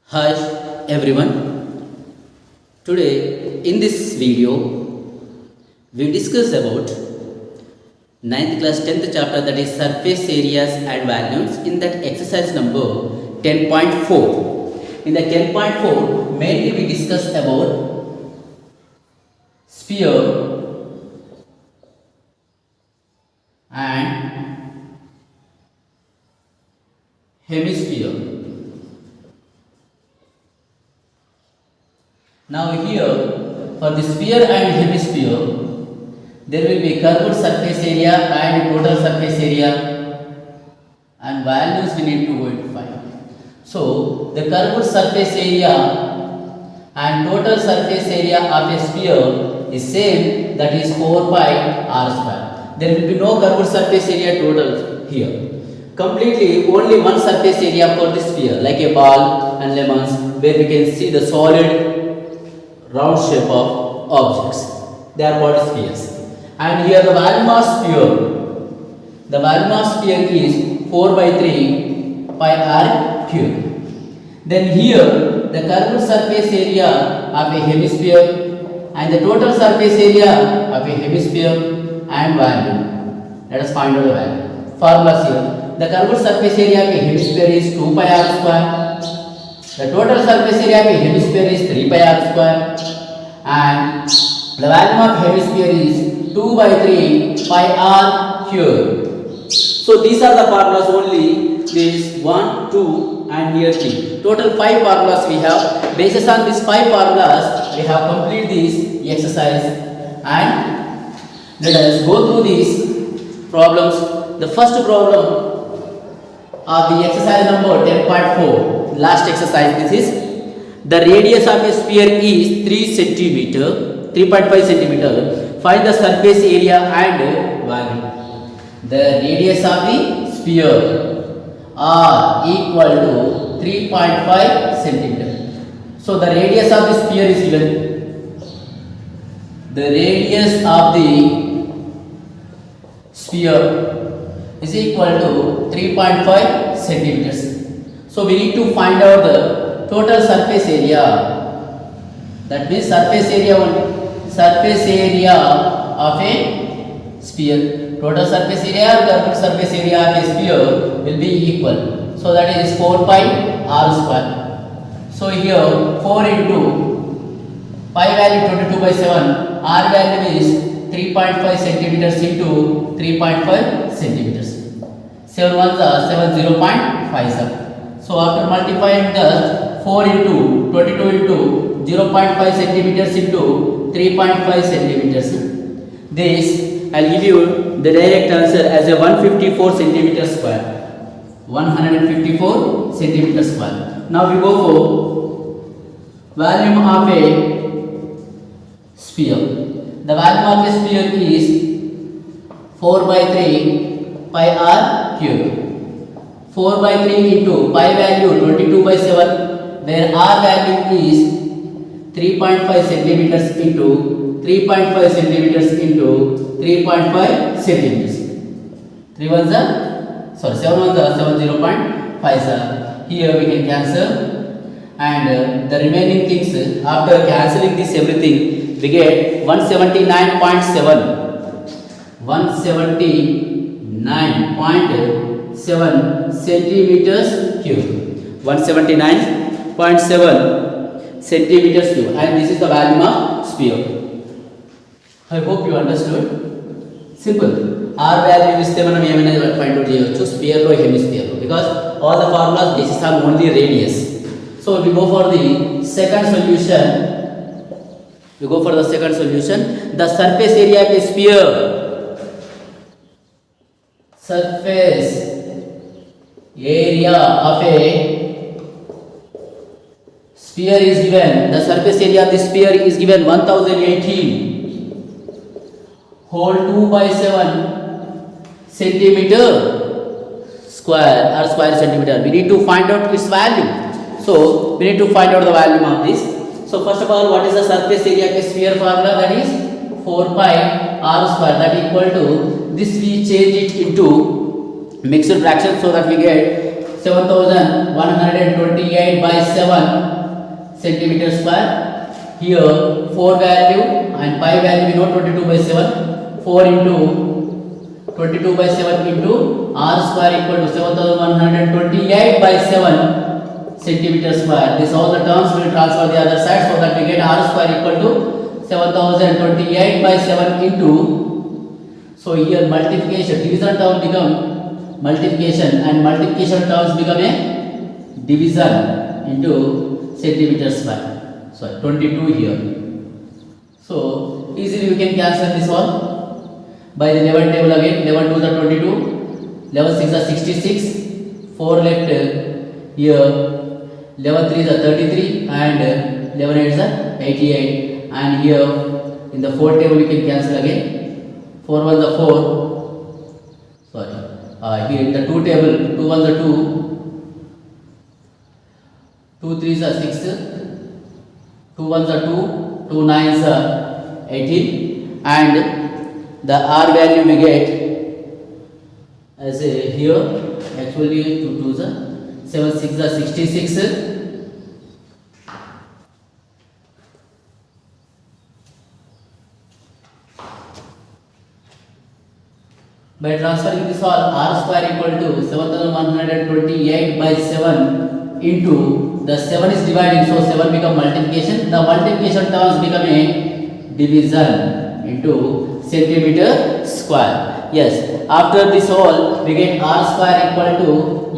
Hi everyone. Today in this video we discuss about ninth class 10th chapter, that is surface areas and volumes, in that exercise number 10.4. In the 10.4 mainly we discuss about sphere and hemisphere. Now here for the sphere and hemisphere there will be curved surface area and total surface area, and values we need to go to find. So the curved surface area and total surface area of a sphere is same, that is 4 pi r square. There will be no curved surface area total here. Completely only one surface area for the sphere, like a ball and lemons, where we can see the solid round shape of objects. They are called spheres. And here the volume of sphere, the volume of sphere is 4 by 3 pi r cube. Then here the curved surface area of a hemisphere and the total surface area of a hemisphere and volume. Let us find out the value. Formulas here. The curved surface area of a hemisphere is 2 pi r square. The total surface area of a hemisphere is 3 pi r square, and the volume of hemisphere is 2 by 3 pi r cube. So these are the formulas only. This 1, 2 and here 3. Total 5 formulas we have. Based on these 5 formulas we have complete this exercise, and let us go through these problems. The first problem of the exercise number 10.4, last exercise. This is the radius of a sphere is 3 centimeter, 3.5 centimeter. Find the surface area and volume. The radius of the sphere are equal to 3.5 centimeter. So the radius of the sphere is given. The radius of the sphere is equal to 3.5 centimeters. So we need to find out the total surface area. That means surface area of a sphere. Total surface area and curved surface area of a sphere will be equal. So that is 4 pi r square. So here 4 into pi value 22 by 7, r value is 3.5 centimeters into 3.5 centimeters. 7 ones are 7, 0.57. So after multiplying the 4 into 22 into 0.5 centimeters into 3.5 centimeters, this I will give you the direct answer as a 154 centimeter square. 154 centimeter square. Now we go for volume of a sphere. The volume of a sphere is 4 by 3 pi r cube. 4 by 3 into pi value 22 by 7, where r value is 3.5 centimeters into 3.5 centimeters into 3.5 centimeters. 3 ones are, sorry, 7 ones are 7, 0.5. Here we can cancel, and the remaining things, after cancelling this everything, we get 179.7. 179.7 centimeters cube. 179.7 centimeters cube, and this is the volume of sphere. I hope you understood. Simple. R value is మనం ఏమైనా find out చేయొచ్చు sphere లో hemisphere లో, because all the formulas basis on only radius. So we go for the second solution. The surface area of a sphere. Surface area of a sphere is given. The surface area of the sphere is given 1018 whole 2 by 7 centimeter square or square centimeter. We need to find out its value. So we need to find out the value of this. So first of all, what is the surface area of a sphere formula? That is 4 pi r square. That equal to, this we change it into mixed fraction so that we get 7128 by 7 centimeter square. Here 4 value and pi value we know 22 by 7. 4 into 22 by 7 into r square equal to 7128 by 7 centimeter square. This all the terms will transfer the other side so that we get r square equal to 7028 by 7 into, so here multiplication, division term become multiplication and multiplication terms become a division into centimeter square. So 22 here. So easily we can cancel this one by the 11 table again. 11 2 is 22, 11 6 is 66, 4 left here, 11 3 is 33 and 11 8 is 88. And here in the 4 table you can cancel again. 4 1 is 4. Sorry. Here in the 2 table, 2 1 is 2. 2 3 is 6. 2 1 is 2. 2 9 is 18. And the r value we get as here actually 2 2 is 7 6 is 66. By transferring this all, r square equal to 7128 by 7 into the 7 is dividing, so 7 become multiplication. The multiplication terms become a division into centimeter square. Yes, after this all we get r square equal to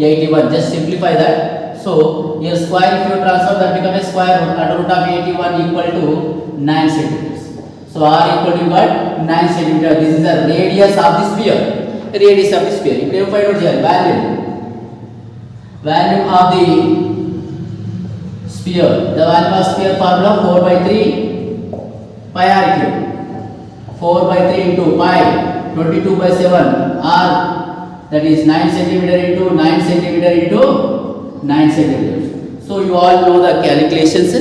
81. Just simplify that. So here square if you transfer that become a square root, under root of 81 equal to 9 centimeters. So r equal to what? 9 centimeter. This is the radius of the sphere. Radius of the sphere. You can find out here value. Value of the sphere. The value of sphere formula 4 by 3 pi r cube. 4 by 3 into pi 22 by 7 r, that is 9 centimeter into 9 centimeter into 9 centimeters. So you all know the calculations.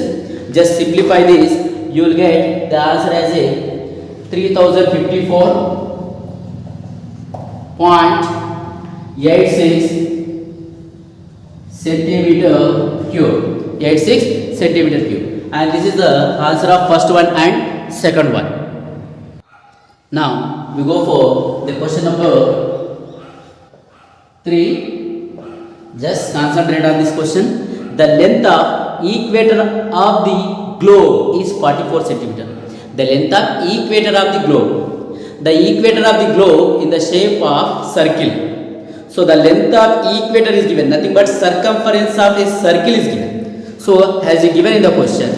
Just simplify this. You will get the answer as a 3054.86 centimeter cube. 86 centimeter cube. And this is the answer of first one and second one. Now we go for the question number 3. Just concentrate on this question. The length of equator of the globe is 44 centimeter. The length of equator of the globe. The equator of the globe in the shape of circle. So the length of equator is given. Nothing but circumference of a circle is given. So as given in the question,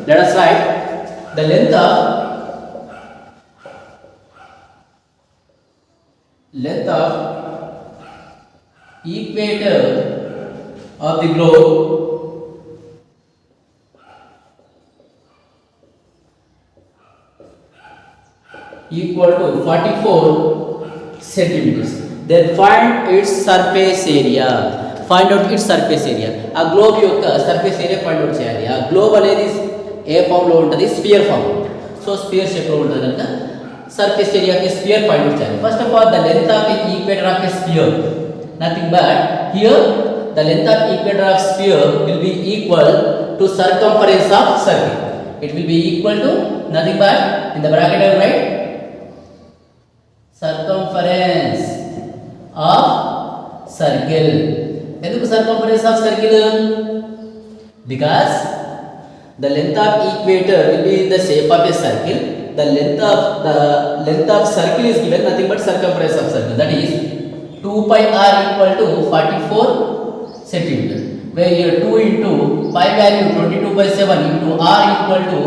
let us write the length of equator of the globe equal to 44 centimeters. Then find its surface area. Find out its surface area. A globe యొక్క surface area find out చేయాలి. ఆ globe అనేది ఏ form లో ఉంటుంది? Sphere form. So sphere shape లో ఉంటుంది కనుక surface area of a sphere find out చేయాలి. First of all, the length of the equator of a sphere. Nothing but here the length of equator of sphere will be equal to circumference of circle. It will be equal to nothing but in the bracket I will write circumference of circle. ఎందుకు circumference of circle? Because the length of equator will be in the shape of a circle. The length of circle is given, nothing but circumference of circle, that is 2 pi r equal to 44 centimeter, where here 2 into pi value 22 by 7 into r equal to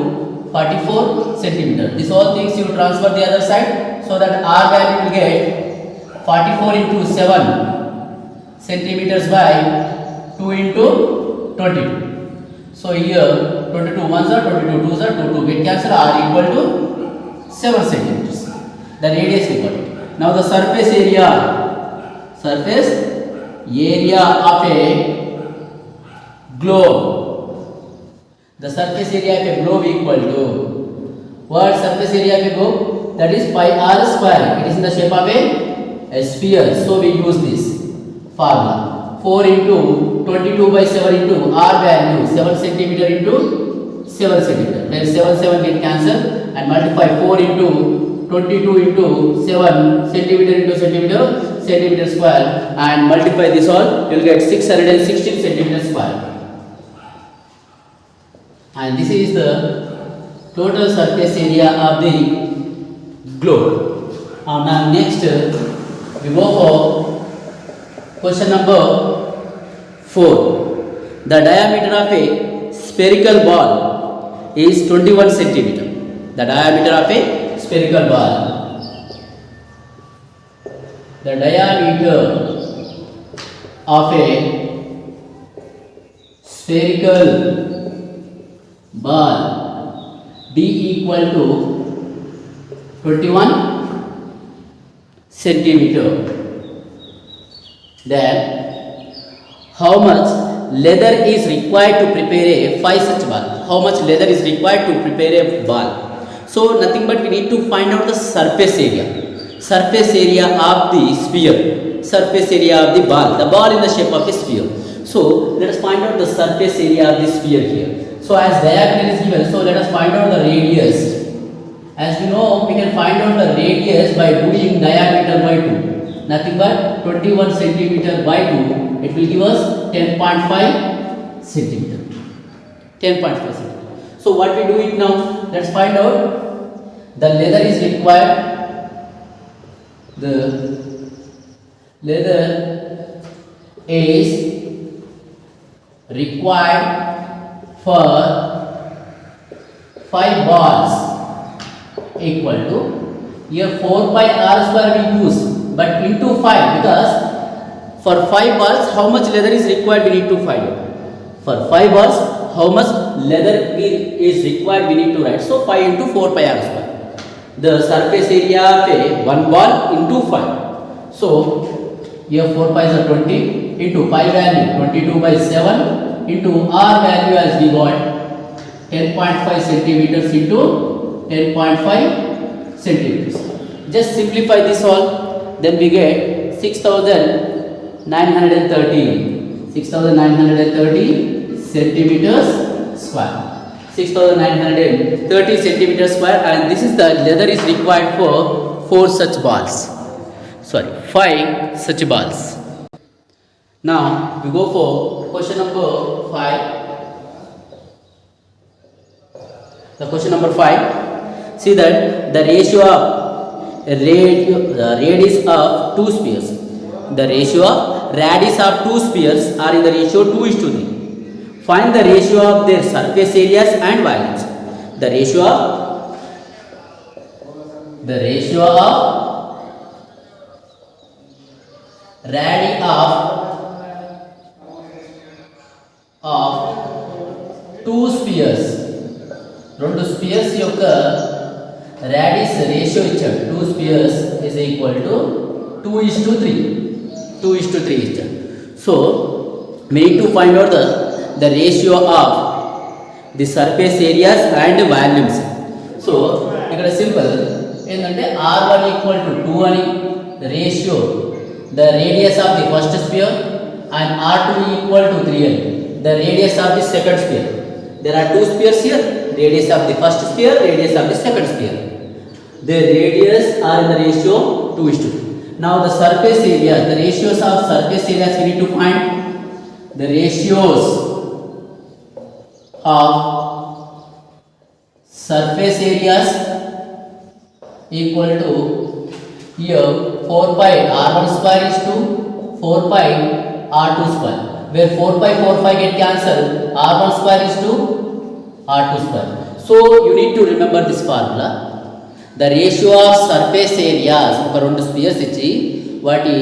44 centimeter. This all things you transfer the other side so that r value will get 44 into 7 centimeters by 2 into 22. So here 22 1s are 22 2s are 2 2 get cancel, r equal to 7 centimeters. The radius we got it. Now the surface area of a globe. The surface area of a globe equal to what? Surface area of a globe, that is pi r square. It is in the shape of a sphere, so we use this formula. 4 into 22 by 7 into R value 7 centimeter into 7 centimeter. Then 7 get cancelled and multiply 4 into 22 into 7 centimeter into centimeter square and multiply this all, you will get 616 centimeter square. And this is the total surface area of the globe. Now next we go for question number 4. The diameter of a spherical ball is 21 centimeter. The diameter of a spherical ball. The diameter of a spherical ball D equal to 21 centimeter. Then how much leather is required to prepare a 5 such ball? How much leather is required to prepare a ball? So nothing but we need to find out the surface area. Surface area of the sphere. Surface area of the ball. The ball in the shape of a sphere. So let us find out the surface area of the sphere here. So as diameter is given, so let us find out the radius. As you know, we can find out the radius by doing diameter by 2. Nothing but 21 centimeter by 2. It will give us 10.5 centimeter. 10.5 centimeter. So what we do it now? Let's find out the leather is required. The leather is required for 5 balls equal to, here 4 pi r square we use, but into 5, because for 5 balls how much leather is required we need to find out. For 5 balls how much leather is required we need to write. So 5 into 4 pi r square. The surface area of a 1 ball into 5. So here 4 pi is 20 into pi value 22 by 7 into r value as we got 10.5 centimeters into 10.5 centimeters. Just simplify this all, then we get 6,930 centimeters square. 6,930 centimeters square, and this is the leather is required for 4 such balls. Sorry, 5 such balls. Now we go for question number 5. The question number 5. See that the ratio of radius of 2 spheres. The ratio of radius of 2 spheres are in the ratio 2:3. Find the ratio of their surface areas and volumes. The ratio of radii of 2 spheres. రెండు spheres యొక్క radius ratio ఇచ్చాడు. 2 spheres is equal to 2:3. 2:3 ఇచ్చాడు. So we need to find out the ratio of the surface areas and volumes. So ఇక్కడ simple ఏంటంటే r1 equal to 2 అని ratio the radius of the first sphere and r2 equal to 3 అని the radius of the second sphere. There are 2 spheres here, radius of the first sphere, radius of the second sphere. The radius are in the ratio 2:3. Now the surface area, the ratios of surface areas we need to find. The ratios of surface areas equal to, here 4 pi r1 square is to 4 pi r2 square, where 4 pi 4 pi get cancelled, r1 square is to r2 square. So you need to remember this formula. The ratio of surface areas, ఒక రెండు spheres ఇచ్చి వాటి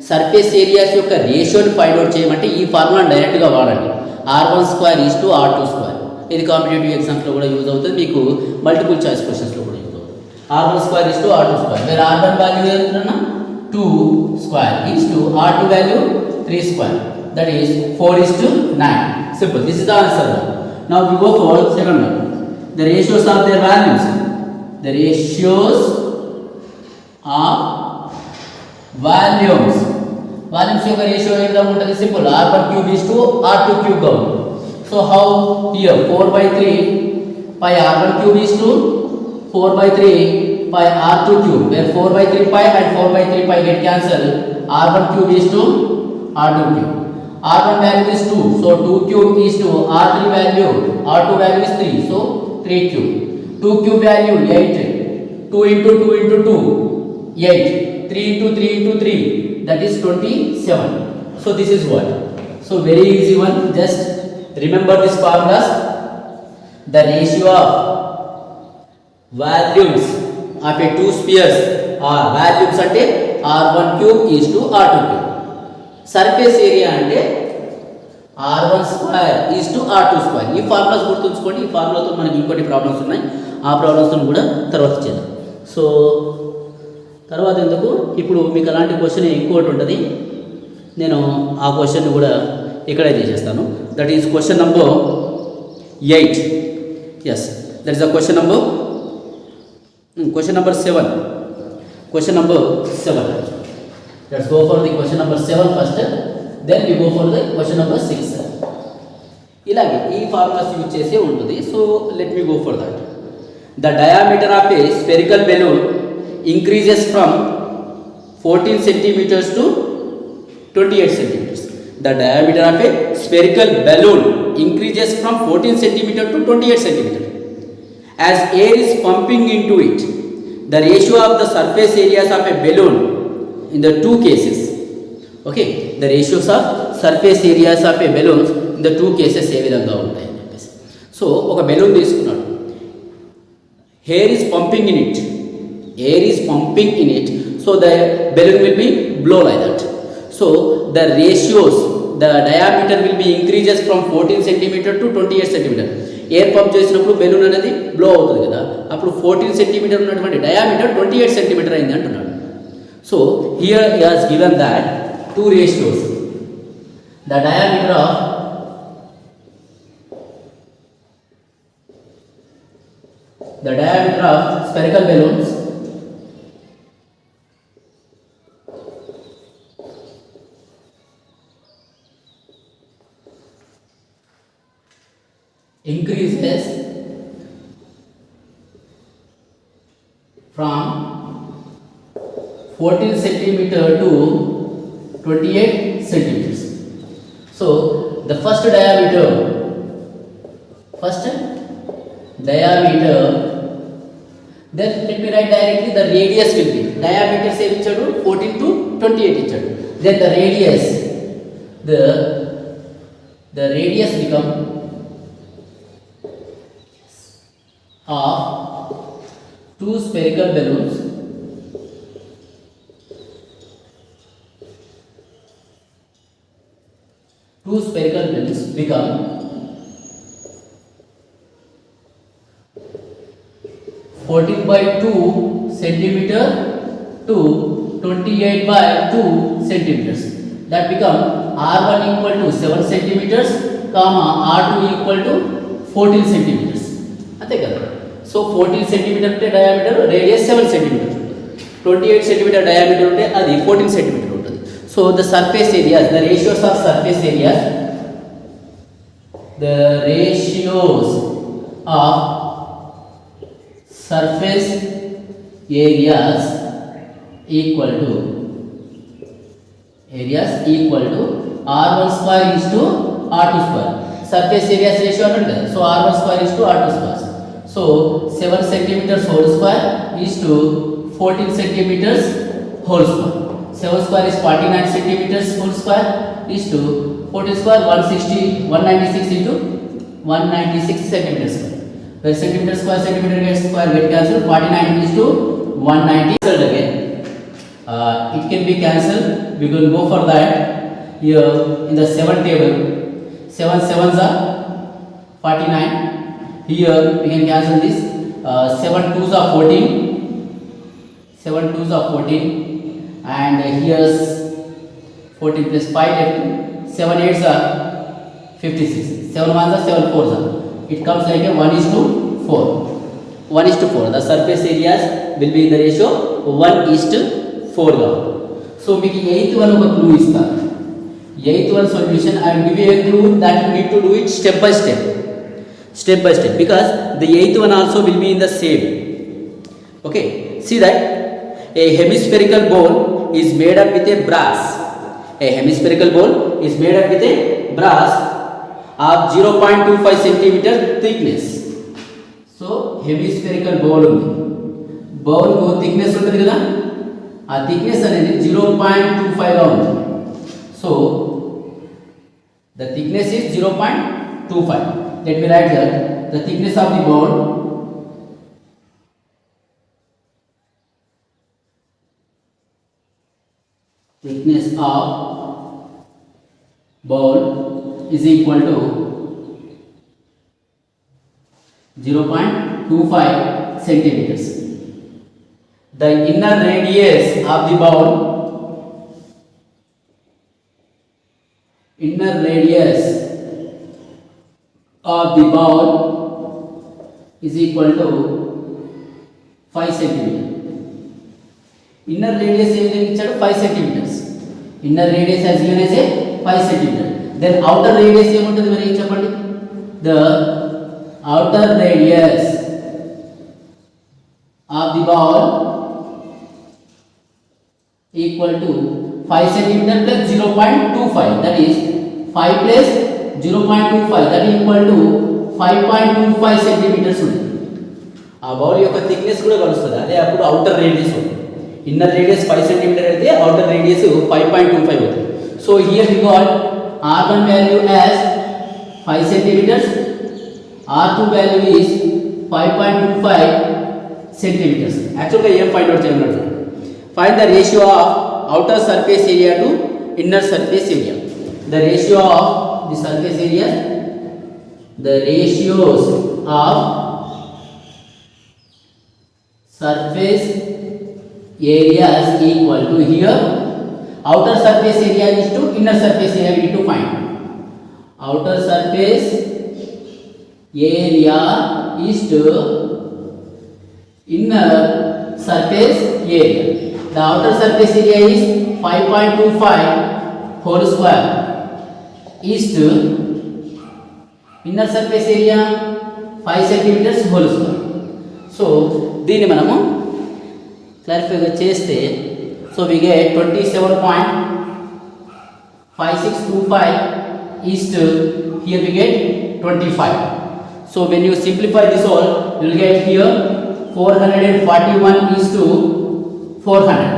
surface areas యొక్క రేషియోని find out చేయమంటే ఈ ఫార్ములాని డైరెక్ట్గా వాడండి. r1 square is to r2 square. ఇది కాంపిటేటివ్ ఎగ్జామ్స్లో కూడా యూజ్ అవుతుంది, మీకు మల్టిపుల్ చాయిస్ క్వశ్చన్స్లో కూడా యూజ్ అవుతుంది. r1 square is to r2 square, where r1 value ఎంత 2 square is to r2 value 3 square, that is 4:9. Simple. This is the answer. Now we go for second one. The ratios of their values. The ratios of volumes. Volumes యొక్క ratio ఏ విధంగా ఉంటుంది simple r1 cube is to r2 cube గా ఉంటుంది so how here 4/3 pi r1 cube is to 4/3 pi r2 cube where 4/3 pi and 4/3 pi get cancelled r1 cube is to r2 cube r1 value is 2 so 2 cube is to r3 value r2 value is 3 so 3 cube 2 cube value 8 2 into 2 into 2 8 3 into 3 into 3 that is 27 so this is what so very easy one just remember this formulas the ratio of volumes of a two spheres are volumes ante r1 cube is to r2 cube surface area ante r1 square is to r2 square ఈ formulas గుర్తుంచుకోండి ఈ ఫార్ములాతో మనకి ఇంకొన్ని problems ఉన్నాయి ఆ problems కూడా తర్వాత చేద్దాం సో తర్వాత ఎందుకు ఇప్పుడు మీకు అలాంటి క్వశ్చన్ ఇంకోటి ఉంటుంది నేను ఆ క్వశ్చన్ కూడా ఇక్కడే చేసేస్తాను that is question number 8 yes that is the question number 7 question number 7 let's go for the question number 7 first then we go for the question number 6 ఇలాగే ఈ ఫార్ములాస్ యూజ్ చేసే ఉంటుంది so let me go for that the diameter of a spherical balloon increases from 14 centimeters to 28 centimeters. The diameter of a spherical balloon increases from 14 centimeter to 28 centimeter. As air is pumping into it, the ratio of the surface areas of a balloon in the two cases. Okay, the ratios of surface areas of a balloon in the two cases ఏ విధంగా ఉంటాయి అని చెప్పేసి so ఒక balloon తీసుకున్నాడు air is pumping in it so the balloon will be blow like that so the ratios the diameter will be increases from 14 centimeter to 28 centimeter air pump చేసినప్పుడు balloon అనేది blow అవుతుంది కదా అప్పుడు 14 centimeter ఉన్నటువంటి diameter 28 centimeter అయింది అంటున్నాడు so here he has given that two ratios the diameter of spherical balloons increases from 14 centimeter to 28 centimeters. So the first diameter then let me write directly the radius will be diameter same ichadu 14 to 28 ichadu then the radius the radius become of two spherical balloons become 14/2 centimeter to 28/2 centimeters that become r1 equal to 7 centimeters comma r2 equal to 14 centimeters అంతే కదా so 14 centimeter ఉంటే diameter radius 7 centimeter 28 centimeter diameter ఉంటే అది 14 centimeter ఉంటుంది so the surface areas the ratios of surface areas of surface areas equal to r1 square is to r2 square surface areas ratio anadu kada so r1 square is to r2 square so 7 centimeters whole square is to 14 centimeters whole square 7 square is 49 centimeters whole square is to 14 square 196 into 196 centimeters square where centimeter square get cancelled 49 is to 190 cancelled again it can be cancelled we will go for that here in the 7 table 7 sevens are 49 here we can cancel this 7 twos are 14 and here's 14 plus 5 left 7 eights are 56 7 ones are 7 fours are it comes like a 1:4 the surface areas will be in the ratio 1:4 now so మీకు eighth one ఒక clue ఇస్తాను. Eighth one solution I will give you A clue that you need to do it step by step because the eighth one also will be in the same. Okay, see that a hemispherical bowl is made up with a brass. A hemispherical bowl is made up with a brass of 0.25 centimeter thickness. So hemispherical bowl ఉంది. Bowl కు thickness ఉంటుంది కదా, ఆ thickness అనేది 0.25 గా ఉంది. So the thickness is 0.25. Let me write that the thickness of the bowl is equal to 0.25 centimeters. The inner radius of the bowl is equal to 5 centimeters. Inner radius ఏమిటి ఇచ్చాడు 5 centimeters. Inner radius as given as a 5 centimeters. Then outer radius ఏముంటుంది మరి చెప్పండి. The outer radius of the ball equal to 5 centimeter plus 0.25, that is 5 plus 0.25, that is equal to 5.25 centimeters ఉంది. ఆ bowl యొక్క thickness కూడా కలుస్తుంది, అదే అప్పుడు అవుటర్ రేడియస్ ఉంది. ఇన్నర్ రేడియస్ 5 సెంటీమీటర్ అయితే అవుటర్ రేడియస్ 5.25 అవుతుంది. So here we got R1 value as 5 centimeters, R2 value is 5.25 centimeters. Actually ఏం ఫైండ్ అవుట్ చేయమన్నాడు, find the ratio of outer surface area to inner surface area. The ratio of the surface area, the ratios of surface areas equal to, here outer surface area is to inner surface area we need to find. Outer surface area is to inner surface area. The outer surface area is 5.25 whole square is to inner surface area 5 centimeters whole square. So దీన్ని మనము clarify చేస్తే, so we get 27.5625 is to, here we get 25. So when you simplify this all, you will get here 441 is to 400.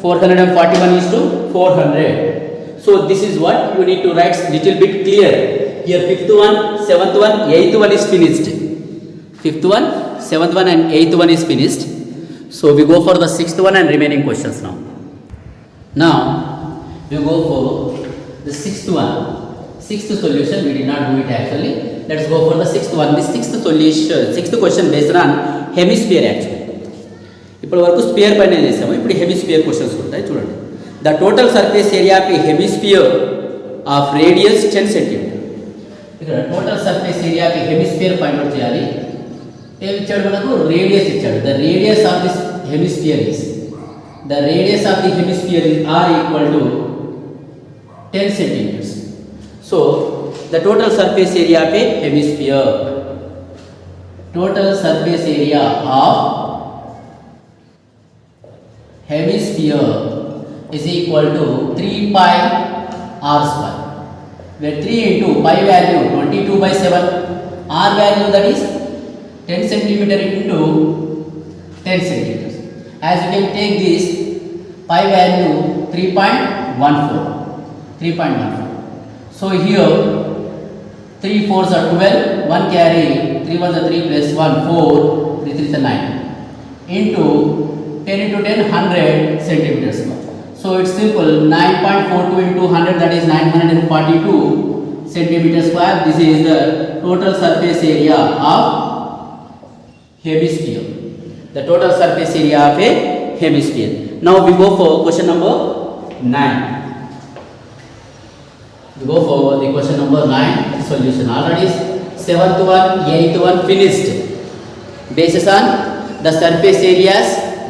441 is to 400. So this is what you need to write little bit clear. Here 5th one, 7th one, 8th one is finished. 5th one, 7th one and 8th one is finished. So we go for the 6th one and remaining questions now. Now we go for the 6th one. 6th solution we did not do it actually. Let's go for the 6th one. This 6th solution, 6th question based on hemisphere actually. ఇప్పటి వరకు spear పైన చేసాము, ఇప్పుడు hemisphere questions ఉంటాయి చూడండి. The total surface area of a hemisphere of radius 10 centimetre. ఇక్కడ total surface area of a hemisphere find out చేయాలి. ఏమి ఇచ్చాడు మనకు, రేడియస్ ఇచ్చాడు. The radius of this hemisphere is, the radius of the hemisphere is R equal to 10 centimetres. So the total surface area of a hemisphere, total surface area of hemisphere is equal to 3 pi r square, where 3 into pi value 22/7, r value that is 10 centimeter into 10 centimeters. As you can take this pi value 3.14. So here 3 4s are 12, 1 carry, 3 1s are 3 plus 1 4, 3 3s are 9 into 10 into 10 100 centimeters. So it's simple, 9.42 into 100, that is 942 centimeter square. This is the total surface area of hemisphere, the total surface area of a hemisphere. Now we go for question number 9. We go for the question number 9 solution. Already 7th one, 8th one finished. Basis on the surface areas,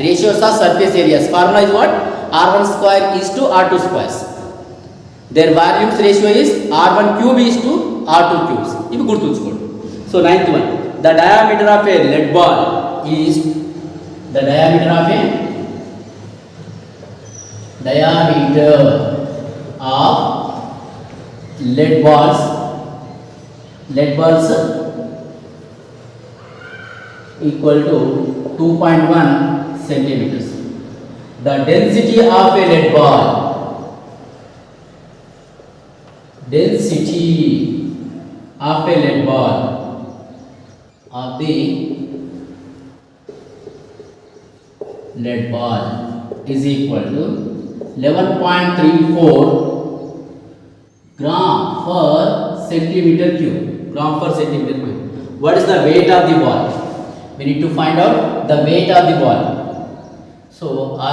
ratios of surface areas. Formula is what? R1 square is to R2 squares. Their volumes ratio is R1 cube is to R2 cubes. ఇవి గుర్తుంచుకోండి. So ninth one, the diameter of a lead ball is the diameter of lead balls equal to 2.1 centimeters. The density of a lead ball, of the lead ball is equal to 11.34 gram per centimeter cube. What is the weight of the ball? We need to find out the weight of the ball. So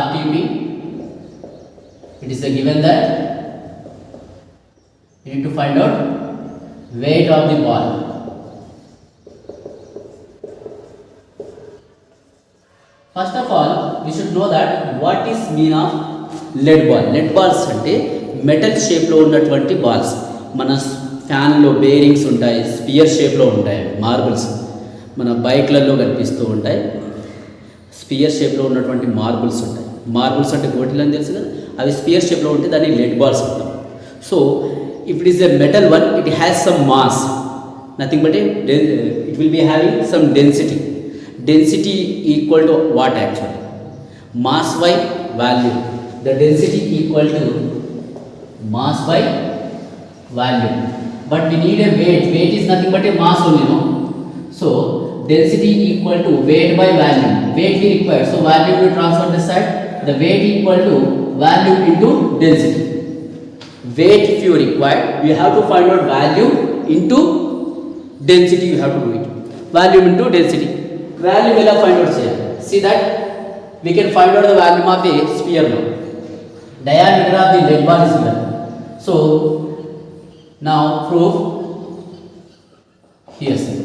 RTB, it is a given that we need to find out weight of the ball. First of all, we should know that what is mean of lead ball. Lead balls అంటే metal షేప్లో ఉన్నటువంటి balls. మన ఫ్యాన్లో bearings ఉంటాయి, spear షేప్లో ఉంటాయి, marbles మన బైక్లలో కనిపిస్తూ ఉంటాయి. స్పియర్ షేప్లో ఉన్నటువంటి మార్బుల్స్ ఉంటాయి. మార్బుల్స్ అంటే గోటీలు అని తెలుసు కదా, అవి స్పియర్ షేప్లో ఉంటే దాన్ని లెడ్ బాల్స్ అంటాం. So if it is a metal one, it has some mass, nothing but it will be having some density. Density equal to what actually? Mass by volume. The density equal to mass by volume. But we need a weight. Weight is nothing but a mass only, no? So density equal to weight by volume. Weight we require. So volume will transfer this side. The weight equal to volume into density. Weight if you require, you have to find out volume into density. You have to do it. Volume into density. Volume will find out here. See that we can find out the volume of a sphere now. Diameter of the lead ball is given. So now proof here. See.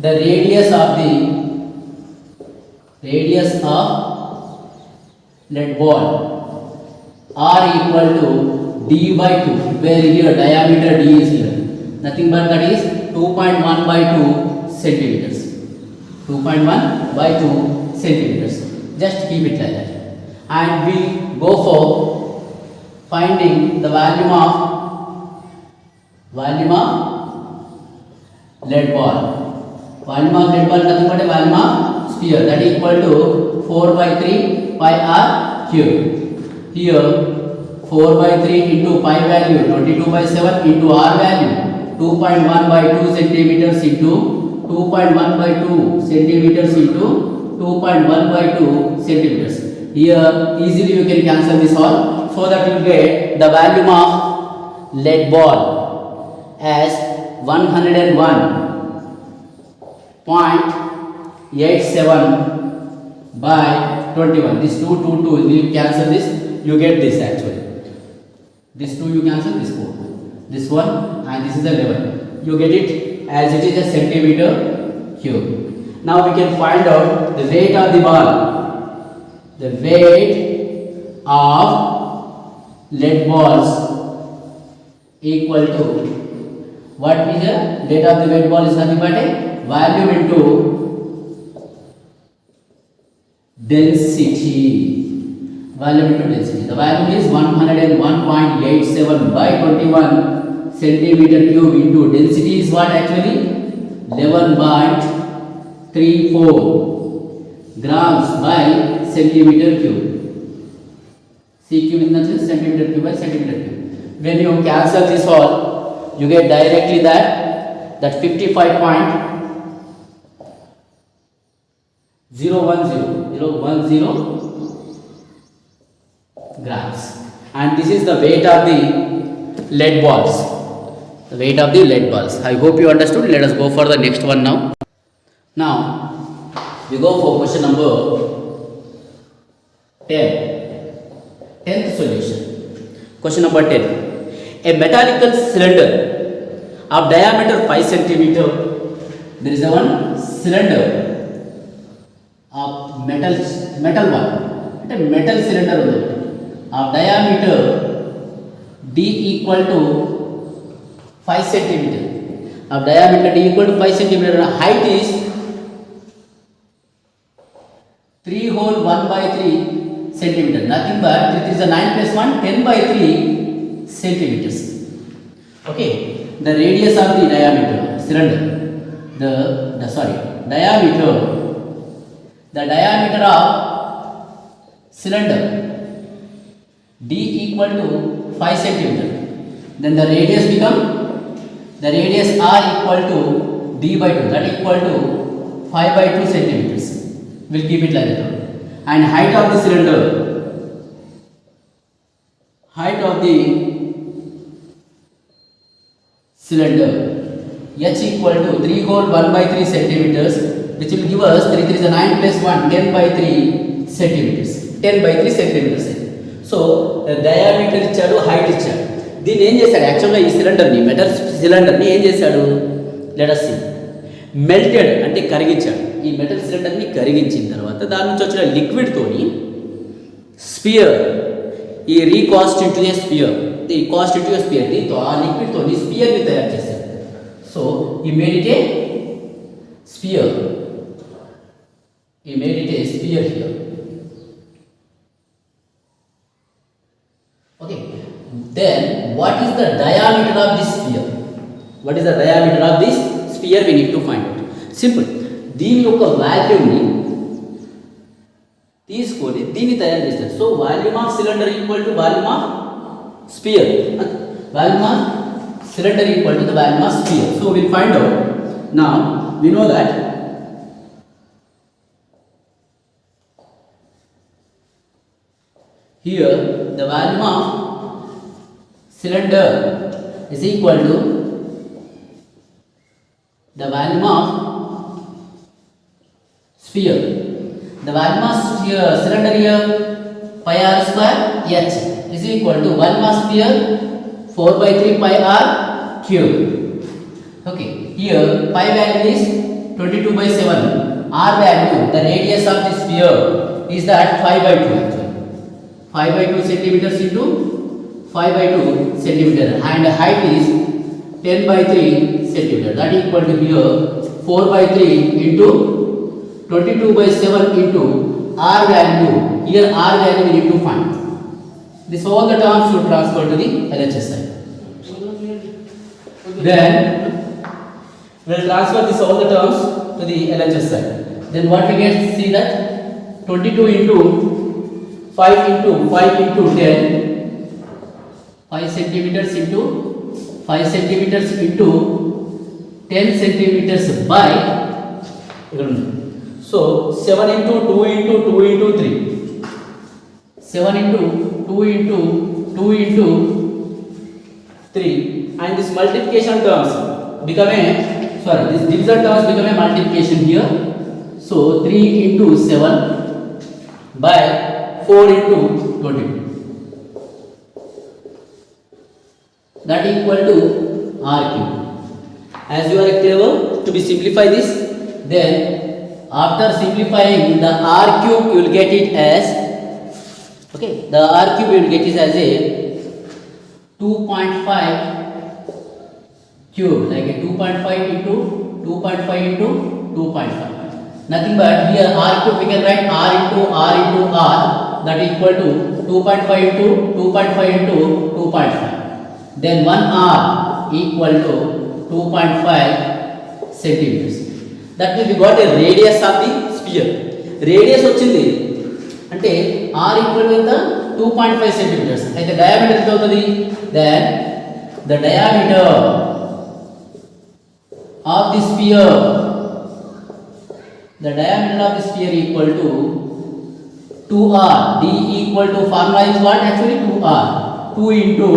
The radius of lead ball R equal to d by 2. Where here diameter d is given. Nothing but that is 2.1 by 2 centimeters. 2.1 by 2 centimeters. Just keep it like that. And we go for finding the volume of lead ball. Volume of lead ball nothing but a volume of sphere, that is equal to 4 by 3 pi r cube. Here 4 by 3 into pi value 22 by 7 into r value 2.1 by 2 centimeters into 2.1 by 2 centimeters into 2.1 by 2 centimeters. Here easily you can cancel this all, so that you get the volume of lead ball as 101.87 by 21. This 2 you cancel this, you get this actually. This 2 you cancel, this 4. This one and this is the 11. You get it as it is a centimeter cube. Now we can find out the weight of the ball. The weight of lead balls equal to what is the weight of the lead ball is nothing but a volume into density. Volume into density. The volume is 101.87 by 21 centimeter cube into density is what actually 11.34 grams by centimeter cube. C cube is nothing, centimeter cube by centimeter cube. When you cancel this all, you get directly that 55.010 grams. And this is the weight of the lead balls. The weight of the lead balls. I hope you understood. Let us go for the next one now. Now we go for question number 10. 10th solution. Question number 10. A metallical cylinder of diameter 5 centimeter. There is a one cylinder of metal one. A metal cylinder of diameter d equal to 5 centimeter. Of diameter d equal to 5 centimeter. Height is 3 whole 1 by 3 centimeter. Nothing but 3 is a 9 plus 1, 10 by 3 centimeters. Okay. The radius of the diameter cylinder. The diameter of cylinder d equal to 5 centimeter. Then the radius r equal to d by 2, that equal to 5 by 2 centimeters. We'll keep it like that. And height of the cylinder, h equal to 3 whole 1 by 3 centimeters, which will give us 3 is a 9 plus 1, 10 by 3 centimeters. 10 by 3 centimeters. So diameter ఇచ్చాడు, height ఇచ్చాడు. దీన్ని ఏం చేశాడు? యాక్చువల్గా ఈ సిలిండర్ని, metal సిలిండర్ని ఏం చేశాడు? Let us see. మెల్టెడ్ అంటే కరిగించాడు. ఈ మెటల్ సిలిండర్ని కరిగించిన తర్వాత దాని నుంచి వచ్చిన లిక్విడ్తోని స్పియర్, ఈ రీకాన్స్టిట్యూట్ స్పియర్, దీంతో ఆ లిక్విడ్తోని స్పియర్ని తయారు చేశాడు. సో ఈ made it A spear. Here. Okay. Then what is the diameter of this sphere? We need to find out. Simple. దీని యొక్క వాల్యూమ్ని తీసుకొని దీన్ని తయారు చేస్తారు. So volume of cylinder equal to volume of sphere. So we'll find out. Now we know that here the volume of cylinder is equal to the volume of sphere. The volume of cylinder here pi r square h is equal to volume of sphere 4 by 3 pi r cube. Okay, here pi value is 22 by 7. R value, the radius of the sphere is that 5 by 2 actually. 5 by 2 centimeters into 5 by 2 centimeter, and the height is 10 by 3 centimeter. That equal to here 4 by 3 into 22 by 7 into R value. Here R value we need to find. This all the terms should transfer to the LHS side. Then we will transfer this all the terms to the LHS side. Then what we get? See that 22 into 5 into 10, 5 centimeters into 5 centimeters into 10 centimeters by, so 7 into 2 into 2 into 3, 7 into 2 into 2 into 3, and this multiplication terms become this division terms become a multiplication here. So 3 into 7 by 4 into 22. That equal to R cube. As you are clever to be simplify this, then after simplifying the R cube you will get it as, okay, the R cube you will get it as a 2.5 cube, like a 2.5 into 2.5 into 2.5. Nothing but here R cube we can write R into R into R, that equal to 2.5 into 2.5 into 2.5. Then 1 R equal to 2.5 centimeters. That means we got a radius of the sphere. Radius వచ్చింది అంటే R equal to 2.5 centimeters. అయితే diameter ఎంత అవుతుంది? Then the diameter of the sphere, equal to 2R. D equal to formula is what? Actually 2R. 2 into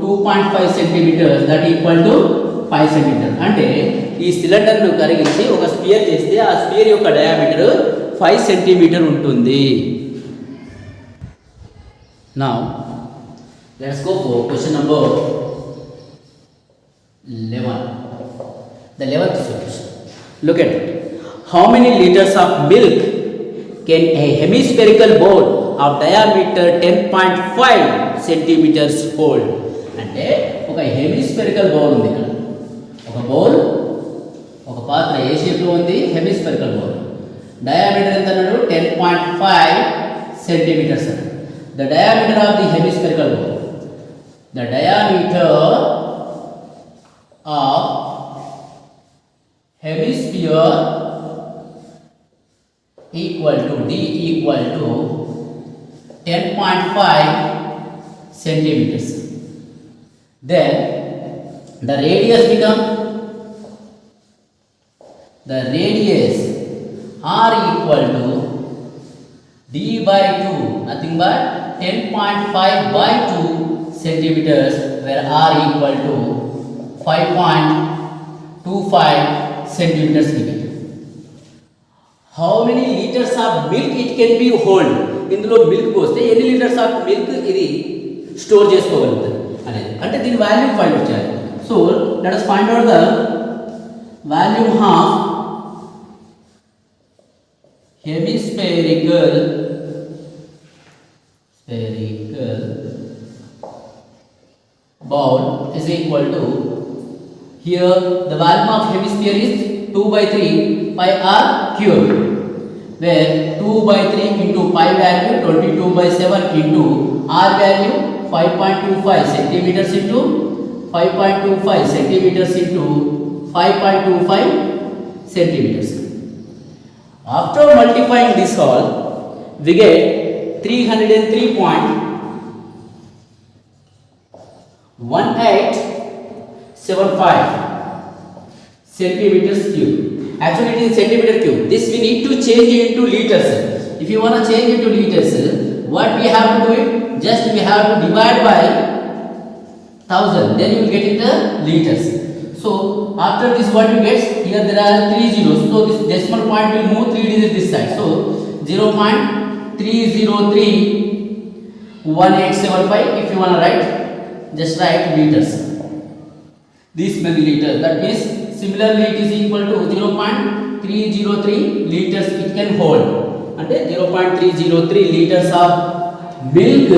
2.5 centimeters, that equal to 5 centimeters. అంటే ఈ సిలిండర్ను కరిగించి ఒక స్పియర్ చేస్తే ఆ స్పియర్ యొక్క డయామీటర్ 5 సెంటీమీటర్ ఉంటుంది. Now let's go for question number 11. The 11th solution. Look at it. How many liters of milk can a hemispherical bowl of diameter 10.5 centimeters hold. అంటే ఒక హెమిస్పెరికల్ బౌల్ ఉంది ఇక్కడ. ఒక bowl, ఒక పాత్ర ఏ షేప్లో ఉంది, హెమిస్పెరికల్ బౌల్. డయామీటర్ ఎంత అన్నాడు, 10.5 సెంటీమీటర్స్ అన్నాడు. The diameter of the hemispherical bowl, the diameter of hemisphere equal to D equal to 10.5 centimeters. Then the radius become R equal to D by 2, nothing but 10.5 by 2 centimeters, where R equal to 5.25 centimeters given. How many liters of milk it can be hold? ఇందులో milk పోస్తే ఎన్ని litres of milk ఇది store చేసుకోగలుగుతుంది అనేది, అంటే దీని volume find out చేయాలి. So let us find out the volume of hemispherical bowl is equal to, here the volume of hemisphere is 2 by 3 pi r cube, where 2 by 3 into pi value 22 by 7 into r value 5.25 centimeters into 5.25 centimeters into 5.25 centimeters. After multiplying this all, we get 303.1875 centimeters cube. Actually it is centimeter cube. This we need to change into liters. If you want to change into liters, what we have to do it? Just we have to divide by 1000. Then you will get it the liters. So after this what you get? Here there are 3 zeros. So this decimal point will move 3 digits this side. So 0.3031875. If you want to write, just write liters. This many liters. That means similarly it is equal to 0.303 liters it can hold. అంటే 0.303 liters of milk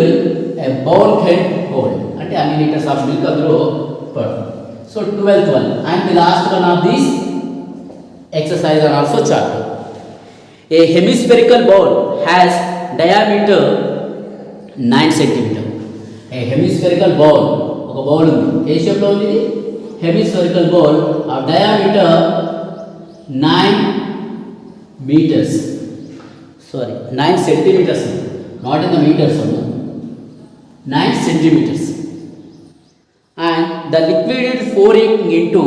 a bowl can hold. అంటే అన్ని liters of milk అందులో పడుతుంది. So 12th one and the last one of this exercise are also charted. A hemispherical bowl has diameter 9 cm. A hemispherical bowl, ఒక bowl ఉంది, ఏ షేప్లో ఉంది ఇది, hemispherical bowl of diameter 9 meters, sorry 9 centimeters, not in the meters, 9 centimeters, and the liquid is pouring into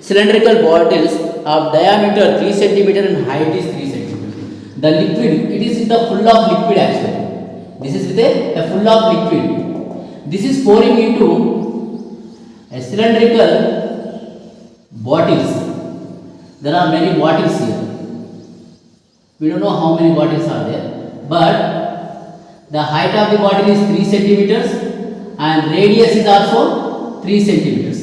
cylindrical bottles of diameter 3 centimeter and height is 3 centimeter. The liquid, it is the full of liquid actually. This is with a full of liquid. This is pouring into a cylindrical bottles. There are many bottles here. We don't know how many bottles are there, but the height of the bottle is 3 centimeters and radius is also 3 centimeters.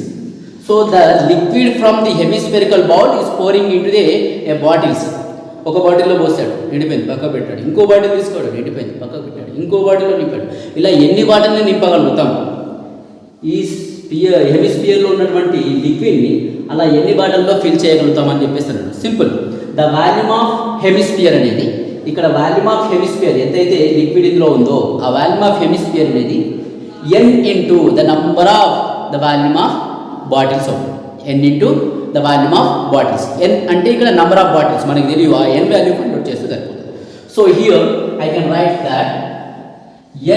So the liquid from the hemispherical bowl is pouring into the bottles. ఒక బాటిల్లో పోస్తాడు, నిండిపోయింది, పక్క పెట్టాడు. ఇంకో bottle తీసుకోవడం, నిండిపోయింది, పక్క పెట్టాడు. ఇంకో బాటిల్లో నింపాడు. ఇలా ఎన్ని బాటిల్ని నింపగలుగుతాం? ఈ హెమిస్ఫియర్లో ఉన్నటువంటి లిక్విడ్ని అలా ఎన్ని బాటిల్లో ఫిల్ చేయగలుగుతామని చెప్పేస్తున్నాడు. Simple. The volume of hemisphere అనేది, ఇక్కడ వాల్యూమ్ ఆఫ్ హెమిస్ఫియర్ ఎంతైతే లిక్విడ్ ఇందులో ఉందో ఆ వాల్యూమ్ ఆఫ్ హెమిస్ఫియర్ అనేది n into the number of the volume of bottles అవుతుంది. n into the volume of bottles. n అంటే ఇక్కడ నంబర్ ఆఫ్ బాటిల్స్ మనకి తెలియదు, ఆ n వాల్యూ ఫైండ్ అవుట్ చేస్తే సరిపోతుంది. So here I can write that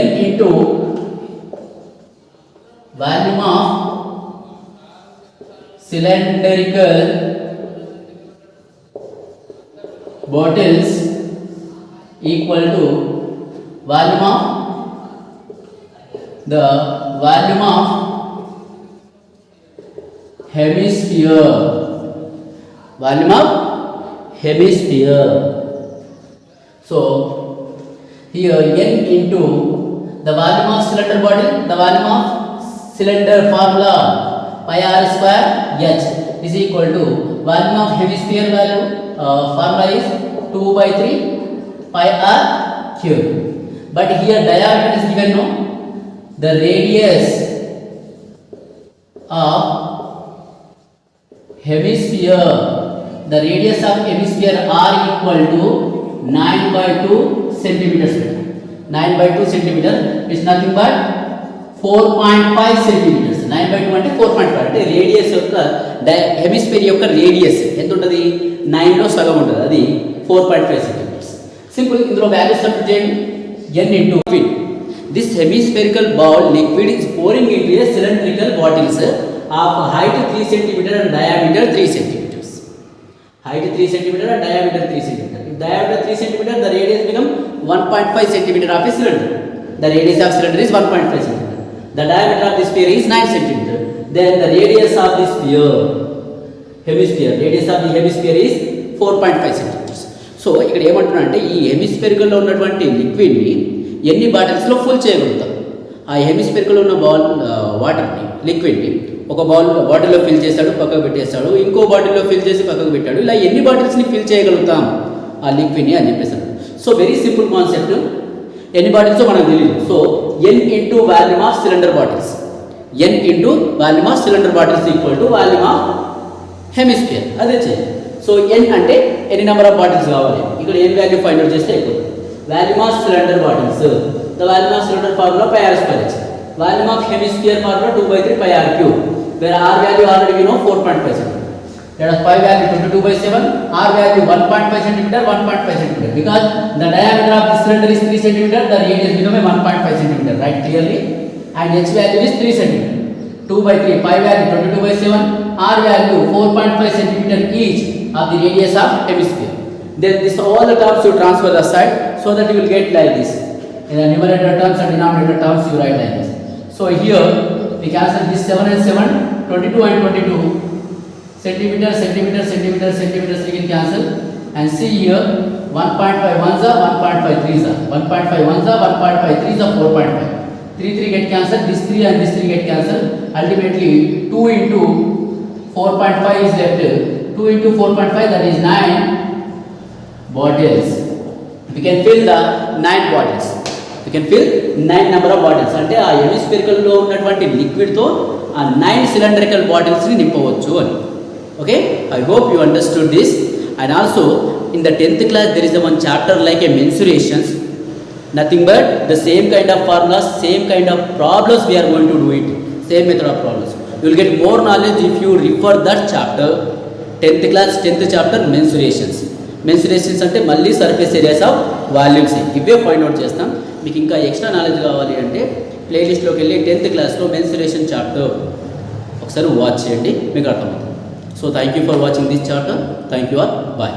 n into volume of cylindrical bottles equal to volume of the volume of hemisphere, volume of hemisphere. So here n into the volume of cylinder bottle, the volume of cylinder formula pi r square h is equal to volume of hemisphere value formula is 2 by 3 pi r cube. but here diameter is given, no? The radius of hemisphere, the radius of hemisphere are equal to 9/2 centimeters. 9/2 centimeter is nothing but 4.5 centimeters. 9/2 అంటే 4.5 అంటే radius యొక్క hemisphere యొక్క radius ఎంత ఉంటుంది? 9 లో సగం ఉంటుంది, అది 4.5 సెంటీమీటర్స్. సింపుల్, ఇందులో వాల్యూస్ సబ్స్టిట్యూట్ చేయండి. n into liquid. This hemispherical ball liquid is pouring into a cylindrical bottles of height 3 cm and diameter 3 cm. Height 3 cm and diameter 3 cm. If diameter 3 cm, the radius become 1.5 cm of a cylinder. The radius of cylinder is 1.5 cm. The diameter of the sphere is 9 cm. Then the radius of the sphere, hemisphere, radius of the hemisphere is 4.5 cm. So ఇక్కడ ఏమంటున్నా అంటే ఈ హెమిస్ఫెరికల్లో ఉన్నటువంటి లిక్విడ్ని ఎన్ని బాటిల్స్లో full చేయగలుగుతాం? ఆ హెమిస్ఫెరికల్లో ఉన్న వాటర్ని, లిక్విడ్ని ఒక బాటిల్లో ఫిల్ చేశాడు, పక్కకు పెట్టేశాడు, ఇంకో బాటిల్లో ఫిల్ చేసి పక్కకు పెట్టాడు. ఇలా ఎన్ని బాటిల్స్ని ఫిల్ చేయగలుగుతాం ఆ లిక్విడ్ని అని చెప్పేశాడు. So very simple concept. ఎన్ని బాటిల్స్ మనకు తెలియదు. So n into volume of cylinder bottles, n into volume of cylinder bottles equal to volume of hemisphere. అదే చేయాలి. సో n అంటే ఎన్ని నెంబర్ ఆఫ్ బాటిల్స్ కావాలి, ఇక్కడ n వాల్యూ ఫైండ్ అవుట్ చేస్తే అయిపోతుంది. Volume of cylinder bottles, the volume of cylinder formula πr square h. Volume of hemisphere formula 2/3 πr cube, where r value already we know 4.5 cm. Let us pi value 22/7, r value 1.5 cm, 1.5 cm, because the diameter of this cylinder is 3 cm, the radius become 1.5 cm, right clearly, and h value is 3 cm. 2/3, pi value 22/7, r value 4.5 cm each of the radius of hemisphere. Then this all the terms you transfer the side, so that you will get like this. In the numerator terms and denominator terms you write like this. So here we cancel this 7 and 7, 22 and 22, centimeter, centimeter, centimeter, centimeters we can cancel, and see here 1.5 ones are 1.5 threes are 1.5 ones are 1.5 threes are 4.5. 3 get cancelled, this 3 and this 3 get cancelled. Ultimately 2 into 4.5 is left. 2 into 4.5, that is 9 bottles. We can fill the 9 bottles. We can fill 9 number of bottles. అంటే ఆ hemispherical లో ఉన్నటువంటి liquid తో ఆ 9 cylindrical bottles ని నింపవచ్చు అని. Okay, I hope you understood this. And also in the 10th class there is one chapter like a mensurations. Nothing but the same kind of formulas, same kind of problems we are going to do it. Same method of problems. You will get more knowledge if you refer that chapter. 10th class 10th chapter mensurations. మెన్సురేషన్స్ అంటే మళ్ళీ surface areas of volumes ఇవే find out చేస్తాం. మీకు ఇంకా extra knowledge కావాలి అంటే ప్లేలిస్ట్లోకి వెళ్ళి 10th క్లాస్లో మెన్సురేషన్ చాప్టర్ ఒకసారి వాచ్ చేయండి, మీకు అర్థమవుతుంది. So thank you for watching this chapter. Thank you all, bye.